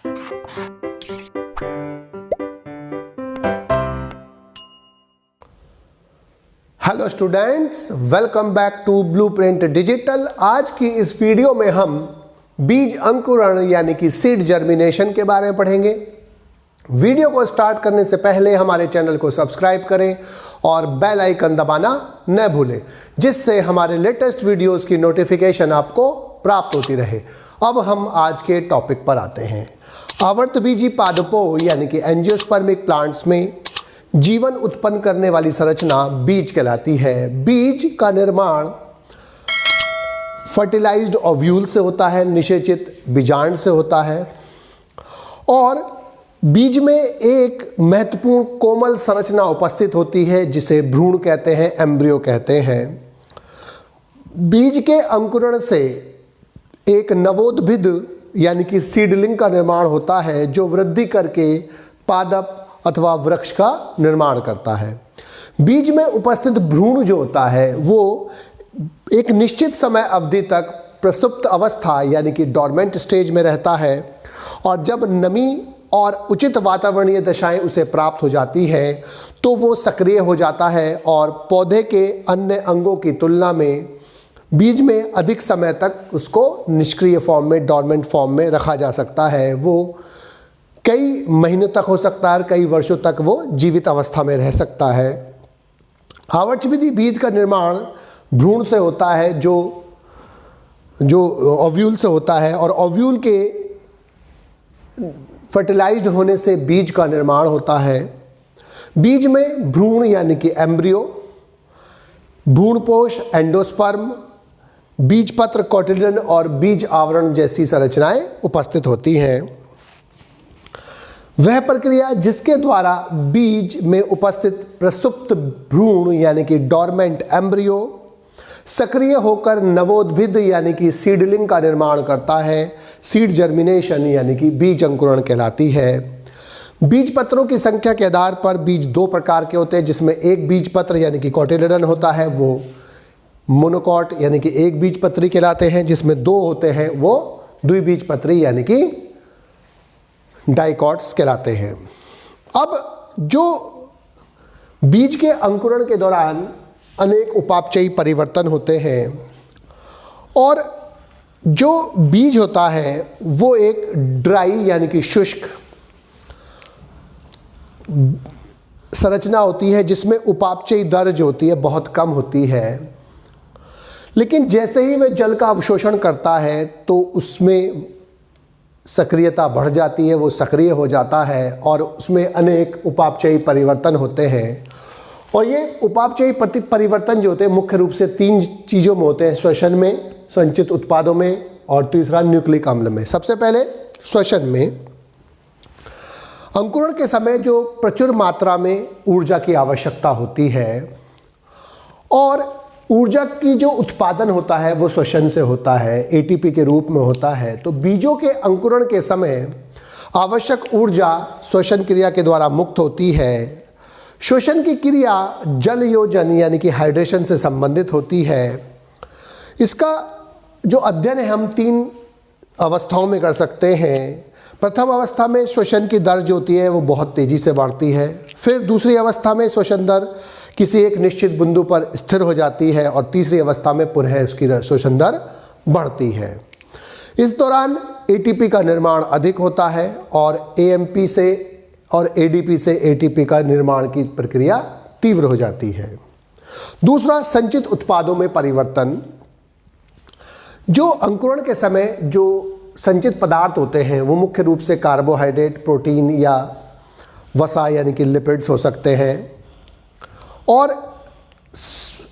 Hello students, welcome back to Blueprint Digital. आज की इस वीडियो में हम बीज अंकुरण यानी कि सीड जर्मिनेशन के बारे में पढ़ेंगे। वीडियो को स्टार्ट करने से पहले हमारे चैनल को सब्सक्राइब करें और बेल आइकन दबाना न भूलें, जिससे हमारे लेटेस्ट वीडियोस की नोटिफिकेशन आपको प्राप्त होती रहे। अब हम आज के टॉपिक पर आते हैं। आवर्तबीजी पादपों यानी कि एंजियोस्पर्मिक प्लांट्स में जीवन उत्पन्न करने वाली संरचना बीज कहलाती है। बीज का निर्माण फर्टिलाइज्ड ओव्यूल से होता है, निषेचित बीजांड से होता है, और बीज में एक महत्वपूर्ण कोमल संरचना उपस्थित होती है जिसे भ्रूण कहते हैं, एम्ब्रियो कहते हैं। बीज के अंकुरण से एक नवोद्भिद यानी कि सीडलिंग का निर्माण होता है, जो वृद्धि करके पादप अथवा वृक्ष का निर्माण करता है। बीज में उपस्थित भ्रूण जो होता है वो एक निश्चित समय अवधि तक प्रसुप्त अवस्था यानी कि डॉर्मेंट स्टेज में रहता है, और जब नमी और उचित वातावरणीय दशाएं उसे प्राप्त हो जाती हैं तो वो सक्रिय हो जाता है, और पौधे के अन्य अंगों की तुलना में बीज में अधिक समय तक उसको निष्क्रिय फॉर्म में, डॉर्मेंट फॉर्म में रखा जा सकता है। वो कई महीनों तक हो सकता है, कई वर्षों तक वो जीवित अवस्था में रह सकता है। आवर्तबीजी बीज का निर्माण भ्रूण से होता है, जो ओव्यूल से होता है, और ओव्यूल के फर्टिलाइज्ड होने से बीज का निर्माण होता है। बीज में भ्रूण यानी कि एम्ब्रियो, भ्रूणपोष एंडोस्पर्म, बीजपत्र कोटिलिडन और बीज आवरण जैसी संरचनाएं उपस्थित होती हैं। वह प्रक्रिया जिसके द्वारा बीज में उपस्थित प्रसुप्त भ्रूण यानी कि डॉर्मेंट एम्ब्रियो सक्रिय होकर नवोद्भिद यानी कि सीडलिंग का निर्माण करता है, सीड जर्मिनेशन यानी कि बीज अंकुरण कहलाती है। बीज पत्रों की संख्या के आधार पर बीज दो प्रकार के होते हैं, जिसमें एक बीज पत्र यानी कि कोटिलिडन होता है, वो मोनोकॉट यानी कि एक बीज पत्री कहलाते हैं। जिसमें दो होते हैं वो द्विबीजपत्री यानी कि डाइकॉट्स कहलाते हैं। अब जो बीज के अंकुरण के दौरान अनेक उपापचयी परिवर्तन होते हैं, और जो बीज होता है वो एक ड्राई यानी कि शुष्क संरचना होती है, जिसमें उपापचयी दर जो होती है बहुत कम होती है। लेकिन जैसे ही वह जल का अवशोषण करता है तो उसमें सक्रियता बढ़ जाती है, वो सक्रिय हो जाता है, और उसमें अनेक उपापचयी परिवर्तन होते हैं। और ये उपापचयी परिवर्तन जो होते हैं मुख्य रूप से तीन चीज़ों में होते हैं: श्वसन में, संचित उत्पादों में, और तीसरा न्यूक्लिक अम्ल में। सबसे पहले श्वसन में अंकुरण के समय जो प्रचुर मात्रा में ऊर्जा की आवश्यकता होती है, और ऊर्जा की जो उत्पादन होता है वो श्वसन से होता है, एटीपी के रूप में होता है। तो बीजों के अंकुरण के समय आवश्यक ऊर्जा श्वसन क्रिया के द्वारा मुक्त होती है। श्वसन की क्रिया जल योजन यानी कि हाइड्रेशन से संबंधित होती है। इसका जो अध्ययन है हम तीन अवस्थाओं में कर सकते हैं। प्रथम अवस्था में श्वसन की दर जो होती है वो बहुत तेज़ी से बढ़ती है। फिर दूसरी अवस्था में श्वसन दर किसी एक निश्चित बिंदु पर स्थिर हो जाती है, और तीसरी अवस्था में पुनः उसकी श्वसन दर बढ़ती है। इस दौरान एटीपी का निर्माण अधिक होता है, और एएमपी से और एडीपी से एटीपी का निर्माण की प्रक्रिया तीव्र हो जाती है। दूसरा, संचित उत्पादों में परिवर्तन। जो अंकुरण के समय जो संचित पदार्थ होते हैं वो मुख्य रूप से कार्बोहाइड्रेट, प्रोटीन या वसा यानी कि लिपिड्स हो सकते हैं, और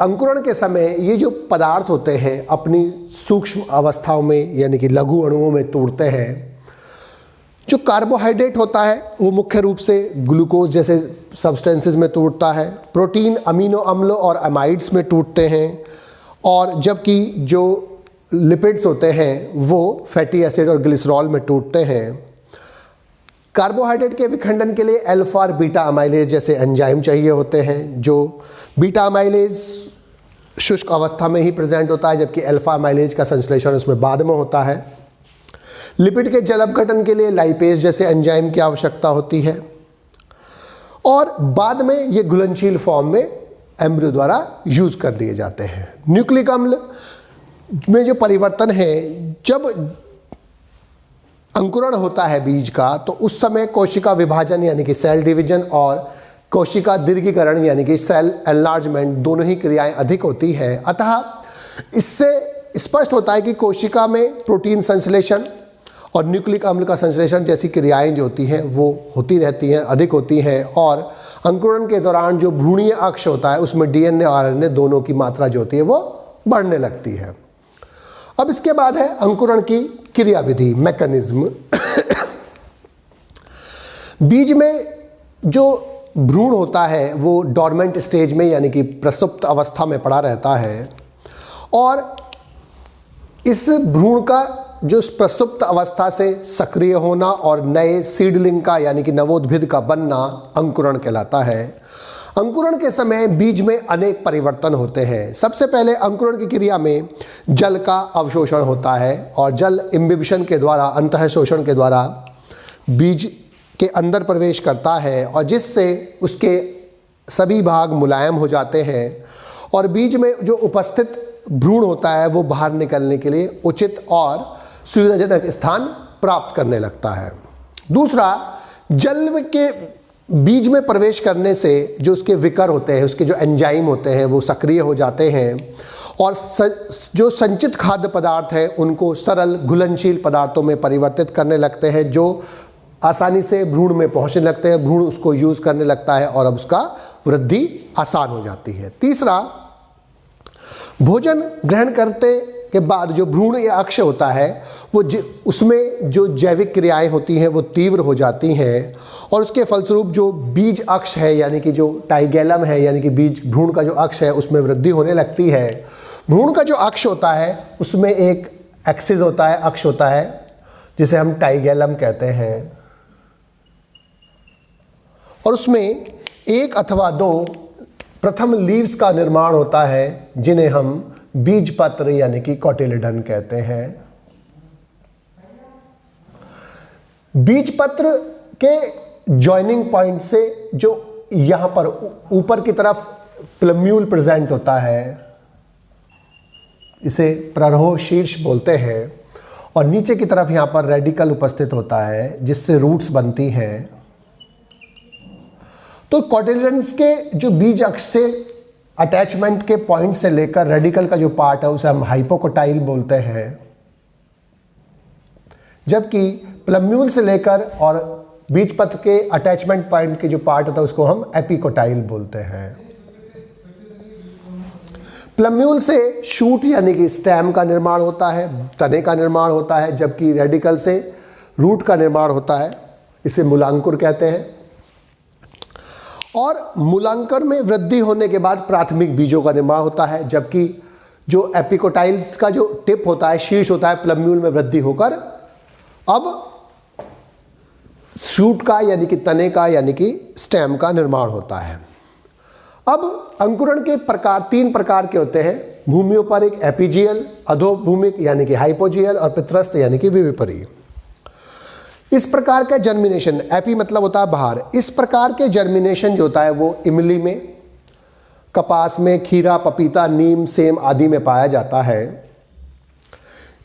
अंकुरण के समय ये जो पदार्थ होते हैं अपनी सूक्ष्म अवस्थाओं में यानी कि लघु अणुओं में टूटते हैं। जो कार्बोहाइड्रेट होता है वो मुख्य रूप से ग्लूकोज जैसे सब्सटेंसेस में टूटता है, प्रोटीन अमीनो अम्लों और अमाइड्स में टूटते हैं, और जबकि जो लिपिड्स होते हैं वो फैटी एसिड और ग्लिसरॉल में टूटते हैं। कार्बोहाइड्रेट के विखंडन के लिए अल्फा और बीटा अमाइलेज जैसे एंजाइम चाहिए होते हैं। जो बीटा अमाइलेज शुष्क अवस्था में ही प्रेजेंट होता है, जबकि अल्फा अमाइलेज का संश्लेषण उसमें बाद में होता है। लिपिड के जल अपघटन के लिए लाइपेज जैसे एंजाइम की आवश्यकता होती है और बाद में ये घुलनशील फॉर्म में एम्ब्रियो द्वारा यूज कर लिए जाते हैं। न्यूक्लिक अम्ल में जो परिवर्तन है, जब अंकुरण होता है बीज का तो उस समय कोशिका विभाजन यानी कि सेल डिवीजन और कोशिका दीर्घीकरण यानी कि सेल एनलार्जमेंट दोनों ही क्रियाएं अधिक होती है। अतः इससे स्पष्ट होता है कि कोशिका में प्रोटीन संश्लेषण और न्यूक्लिक अम्ल का संश्लेषण जैसी क्रियाएं जो होती हैं वो होती रहती हैं, अधिक होती हैं और अंकुरण के दौरान जो भ्रूणीय अक्ष होता है उसमें डीएनए और आरएनए दोनों की मात्रा जो होती है वो बढ़ने लगती है। अब इसके बाद है अंकुरण की क्रियाविधि, मैकेनिज्म। बीज में जो भ्रूण होता है वो डॉर्मेंट स्टेज में यानी कि प्रसुप्त अवस्था में पड़ा रहता है और इस भ्रूण का जो प्रसुप्त अवस्था से सक्रिय होना और नए सीडलिंग का यानी कि नवोद्भिद का बनना अंकुरण कहलाता है। अंकुरण के समय बीज में अनेक परिवर्तन होते हैं। सबसे पहले अंकुरण की क्रिया में जल का अवशोषण होता है और जल इम्बिबिशन के द्वारा, अंतः शोषण के द्वारा बीज के अंदर प्रवेश करता है और जिससे उसके सभी भाग मुलायम हो जाते हैं और बीज में जो उपस्थित भ्रूण होता है वो बाहर निकलने के लिए उचित और सुविधाजनक स्थान प्राप्त करने लगता है। दूसरा, जल के बीज में प्रवेश करने से जो उसके विकर होते हैं, उसके जो एंजाइम होते हैं वो सक्रिय हो जाते हैं और जो संचित खाद्य पदार्थ हैं उनको सरल घुलनशील पदार्थों में परिवर्तित करने लगते हैं जो आसानी से भ्रूण में पहुंचने लगते हैं। भ्रूण उसको यूज करने लगता है और अब उसका वृद्धि आसान हो जाती है। तीसरा, भोजन ग्रहण करते के बाद जो भ्रूण या अक्ष होता है वो उसमें जो जैविक क्रियाएं होती हैं वो तीव्र हो जाती हैं और उसके फलस्वरूप जो बीज अक्ष है यानी कि जो टाइगैलम है यानी कि बीज भ्रूण का जो अक्ष है उसमें वृद्धि होने लगती है। भ्रूण का जो अक्ष होता है उसमें एक एक्सिस होता है, अक्ष होता है जिसे हम टाइगैलम कहते हैं और उसमें एक अथवा दो प्रथम लीव्स का निर्माण होता है जिन्हें हम बीज पत्र यानी कि कोटिलेडन कहते हैं। बीज पत्र के जॉइनिंग पॉइंट से जो यहां पर ऊपर की तरफ प्लम्यूल प्रेजेंट होता है, इसे प्ररोह शीर्ष बोलते हैं और नीचे की तरफ यहां पर रेडिकल उपस्थित होता है जिससे रूट्स बनती हैं। तो कोटिलेडन्स के जो बीज अक्ष से अटैचमेंट के पॉइंट से लेकर रेडिकल का जो पार्ट है उसे हम हाइपोकोटाइल बोलते हैं, जबकि प्लम्यूल से लेकर और बीज पत्र के अटैचमेंट पॉइंट के जो पार्ट होता है उसको हम एपिकोटाइल बोलते हैं। प्लम्यूल से शूट यानी कि स्टेम का निर्माण होता है, तने का निर्माण होता है, जबकि रेडिकल से रूट का निर्माण होता है, इसे मूलांकुर कहते हैं। और मूलांकर में वृद्धि होने के बाद प्राथमिक बीजों का निर्माण होता है, जबकि जो एपिकोटाइल्स का जो टिप होता है, शीर्ष होता है, प्लम्यूल में वृद्धि होकर अब शूट का यानी कि तने का यानी कि स्टेम का निर्माण होता है। अब अंकुरण के प्रकार 3 प्रकार के होते हैं, भूमियोपरिक एपीजियल, अधोभूमिक यानी कि हाइपोजियल और पित्रस्थ यानी कि विविपरीय। इस प्रकार का जर्मिनेशन, एपी मतलब होता है बाहर, इस प्रकार के जर्मिनेशन जो होता है वो इमली में, कपास में, खीरा, पपीता, नीम, सेम आदि में पाया जाता है।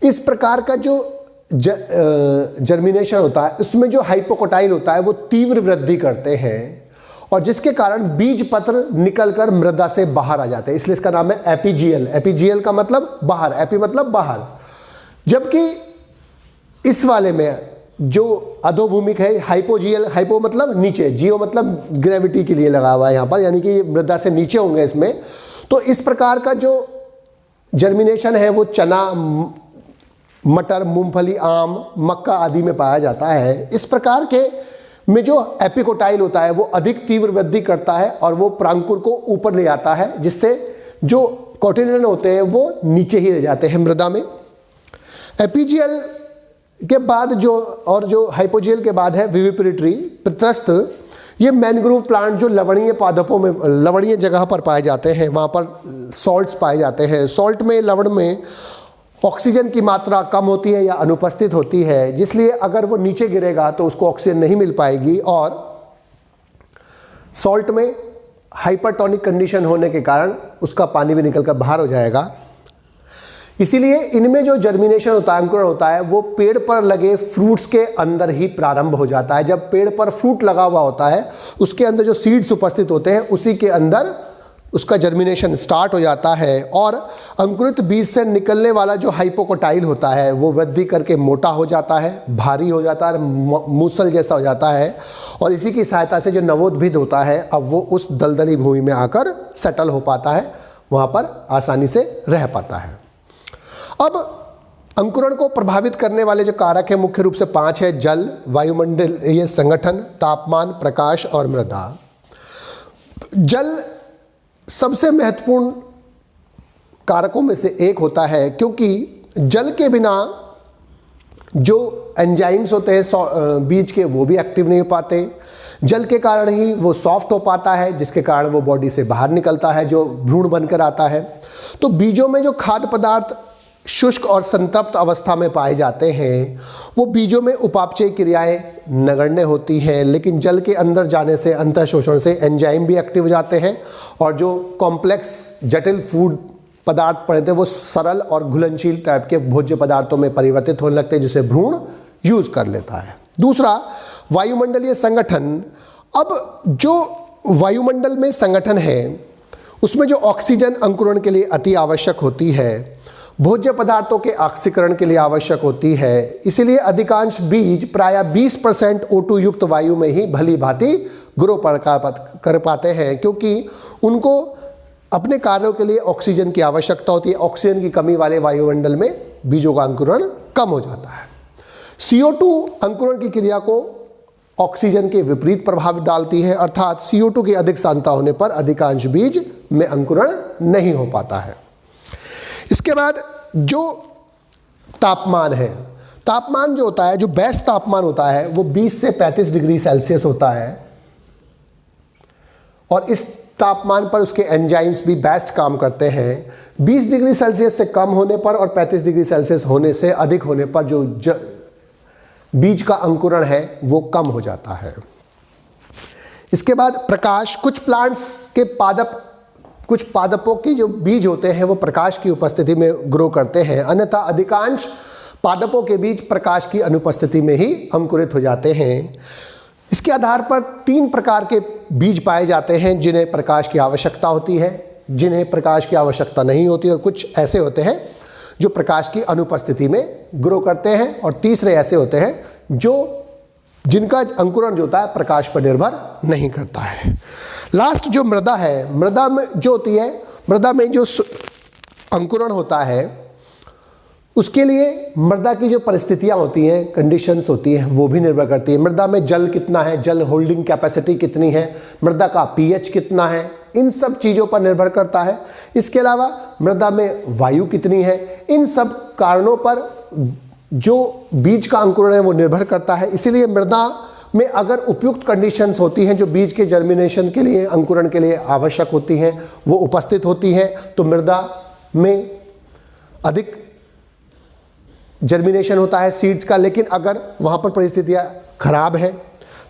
इस प्रकार का जो जर्मिनेशन होता है उसमें जो हाइपोकोटाइल होता है वो तीव्र वृद्धि करते हैं और जिसके कारण बीज पत्र निकलकर मृदा से बाहर आ जाते हैं, इसलिए इसका नाम है एपीजियल। एपीजियल का मतलब बाहर, एपी मतलब बाहर, जबकि इस वाले में जो अधोभूमिक है हाइपोजियल, हाइपो मतलब नीचे, जियो मतलब ग्रेविटी के लिए लगा हुआ है यहाँ पर, यानी कि मृदा से नीचे होंगे इसमें। तो इस प्रकार का जो जर्मिनेशन है वो चना, मटर, मूंगफली, आम, मक्का आदि में पाया जाता है। इस प्रकार के में जो एपिकोटाइल होता है वो अधिक तीव्र वृद्धि करता है और वो प्रांकुर को ऊपर ले आता है, जिससे जो कोटिलेडन होते हैं वो नीचे ही रह जाते हैं मृदा में। एपीजियल के बाद जो हाइपोजियल के बाद है विविपरिट्री, पित्रस्थ। ये मैनग्रोव प्लांट जो लवणीय पादपों में, लवणीय जगह पर पाए जाते हैं, वहाँ पर सॉल्ट्स पाए जाते हैं। सॉल्ट में, लवण में ऑक्सीजन की मात्रा कम होती है या अनुपस्थित होती है, जिसलिए अगर वो नीचे गिरेगा तो उसको ऑक्सीजन नहीं मिल पाएगी और सॉल्ट में हाइपरटोनिक कंडीशन होने के कारण उसका पानी भी निकलकर बाहर हो जाएगा। इसीलिए इनमें जो जर्मिनेशन होता है, अंकुरण होता है, वो पेड़ पर लगे फ्रूट्स के अंदर ही प्रारंभ हो जाता है। जब पेड़ पर फ्रूट लगा हुआ होता है उसके अंदर जो सीड्स उपस्थित होते हैं उसी के अंदर उसका जर्मिनेशन स्टार्ट हो जाता है और अंकुरित बीज से निकलने वाला जो हाइपोकोटाइल होता है वो वृद्धि करके मोटा हो जाता है, भारी हो जाता है, मूसल जैसा हो जाता है और इसी की सहायता से जो नवोद्भिद होता है अब वो उस दलदली भूमि में आकर सेटल हो पाता है, वहाँ पर आसानी से रह पाता है। अब अंकुरण को प्रभावित करने वाले जो कारक है मुख्य रूप से 5 है: जल, वायुमंडलीय संगठन, तापमान, प्रकाश और मृदा। जल सबसे महत्वपूर्ण कारकों में से एक होता है, क्योंकि जल के बिना जो एंजाइम्स होते हैं बीज के वो भी एक्टिव नहीं हो पाते। जल के कारण ही वो सॉफ्ट हो पाता है, जिसके कारण वो बॉडी से बाहर निकलता है, जो भ्रूण बनकर आता है। तो बीजों में जो खाद्य पदार्थ शुष्क और संतृप्त अवस्था में पाए जाते हैं वो बीजों में उपापचय क्रियाएं नगण्य होती हैं, लेकिन जल के अंदर जाने से, अंतःशोषण से एंजाइम भी एक्टिव हो जाते हैं और जो कॉम्प्लेक्स जटिल फूड पदार्थ पड़ते हैं वो सरल और घुलनशील टाइप के भोज्य पदार्थों में परिवर्तित होने लगते हैं, जिसे भ्रूण यूज कर लेता है। दूसरा, वायुमंडलीय संगठन। अब जो वायुमंडल में संगठन है उसमें जो ऑक्सीजन अंकुरण के लिए अति आवश्यक होती है, भोज्य पदार्थों के ऑक्सीकरण के लिए आवश्यक होती है, इसीलिए अधिकांश बीज प्रायः 20% O2 युक्त वायु में ही भली भांति ग्रो कर पाते हैं, क्योंकि उनको अपने कार्यों के लिए ऑक्सीजन की आवश्यकता होती है। ऑक्सीजन की कमी वाले वायुमंडल में बीजों का अंकुरण कम हो जाता है। CO2 अंकुरण की क्रिया को ऑक्सीजन के विपरीत प्रभाव डालती है, अर्थात CO2 की अधिक सांद्रता होने पर अधिकांश बीज में अंकुरण नहीं हो पाता है। इसके बाद जो तापमान है, तापमान जो होता है, जो बेस्ट तापमान होता है वो 20 से 35 डिग्री सेल्सियस होता है और इस तापमान पर उसके एंजाइम्स भी बेस्ट काम करते हैं। 20 डिग्री सेल्सियस से कम होने पर और 35 डिग्री सेल्सियस होने से अधिक होने पर जो बीज का अंकुरण है वो कम हो जाता है। इसके बाद प्रकाश। कुछ पादपों के जो बीज होते हैं वो प्रकाश की उपस्थिति में ग्रो करते हैं, अन्यथा अधिकांश पादपों के बीज प्रकाश की अनुपस्थिति में ही अंकुरित हो जाते हैं। इसके आधार पर 3 प्रकार के बीज पाए जाते हैं जिन्हें प्रकाश की आवश्यकता होती है, जिन्हें प्रकाश की आवश्यकता नहीं होती, और कुछ ऐसे होते हैं जो प्रकाश की अनुपस्थिति में ग्रो करते हैं, और तीसरे ऐसे होते हैं जिनका अंकुरण जो होता है प्रकाश पर निर्भर नहीं करता है। लास्ट जो मृदा है, मृदा में जो होती है, मृदा में जो अंकुरण होता है उसके लिए मृदा की जो परिस्थितियां होती हैं, कंडीशंस होती हैं, वो भी निर्भर करती है। मृदा में जल कितना है, जल होल्डिंग कैपेसिटी कितनी है, मृदा का pH कितना है, इन सब चीज़ों पर निर्भर करता है। इसके अलावा मृदा में वायु कितनी है, इन सब कारणों पर जो बीज का अंकुरण है वो निर्भर करता है। इसीलिए मृदा में अगर उपयुक्त कंडीशंस होती हैं जो बीज के जर्मिनेशन के लिए, अंकुरण के लिए आवश्यक होती हैं, वो उपस्थित होती हैं, तो मृदा में अधिक जर्मिनेशन होता है सीड्स का। लेकिन अगर वहाँ पर परिस्थितियाँ खराब हैं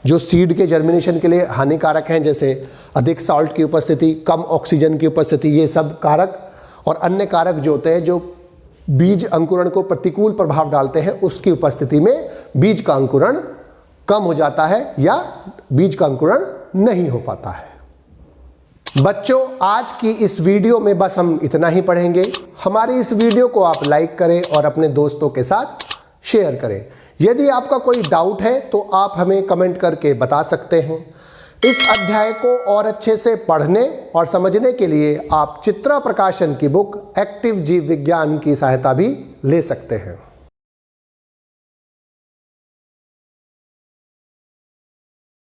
जो सीड के जर्मिनेशन के लिए हानिकारक हैं, जैसे अधिक सॉल्ट की उपस्थिति, कम ऑक्सीजन की उपस्थिति, ये सब कारक और अन्य कारक जो होते हैं जो बीज अंकुरण को प्रतिकूल प्रभाव डालते हैं, उसकी उपस्थिति में बीज का अंकुरण कम हो जाता है या बीज का अंकुरण नहीं हो पाता है। बच्चों, आज की इस वीडियो में बस हम इतना ही पढ़ेंगे। हमारी इस वीडियो को आप लाइक करें और अपने दोस्तों के साथ शेयर करें। यदि आपका कोई डाउट है तो आप हमें कमेंट करके बता सकते हैं। इस अध्याय को और अच्छे से पढ़ने और समझने के लिए आप चित्रा प्रकाशन की बुक एक्टिव जीव विज्ञान की सहायता भी ले सकते हैं।